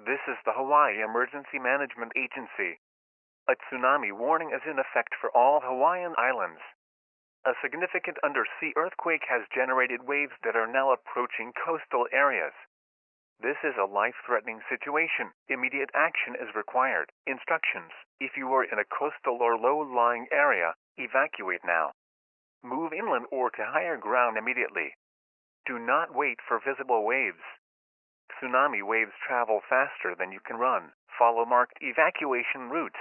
This is the Hawaii Emergency Management Agency. A tsunami warning is in effect for all Hawaiian islands. A significant undersea earthquake has generated waves that are now approaching coastal areas. This is a life-threatening situation. Immediate action is required. Instructions: if you are in a coastal or low-lying area, evacuate now. Move inland or to higher ground immediately. Do not wait for visible waves. Tsunami waves travel faster than you can run. Follow marked evacuation routes.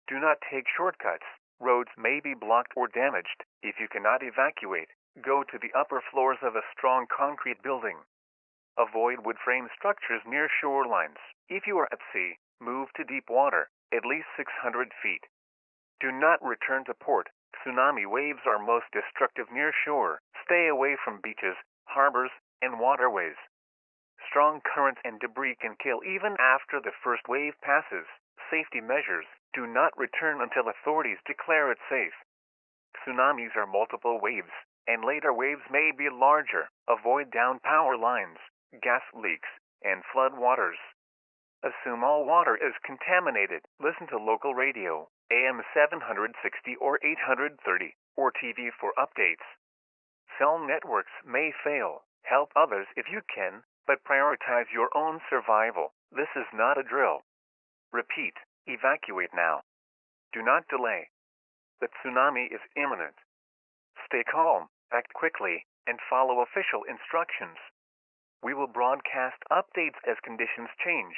Do not take shortcuts. Roads may be blocked or damaged. If you cannot evacuate, go to the upper floors of a strong concrete building. Avoid wood frame structures near shorelines. If you are at sea, move to deep water, at least 600 feet. Do not return to port. Tsunami waves are most destructive near shore. Stay away from beaches, harbors, and waterways. Strong currents and debris can kill even after the first wave passes. Safety measures: do not return until authorities declare it safe. Tsunamis are multiple waves, and later waves may be larger. Avoid downed power lines, gas leaks, and flood waters. Assume all water is contaminated. Listen to local radio, AM 760 or 830, or TV for updates. Cell networks may fail. Help others if you can, but prioritize your own survival. This is not a drill. Repeat, evacuate now. Do not delay. The tsunami is imminent. Stay calm, act quickly, and follow official instructions. We will broadcast updates as conditions change.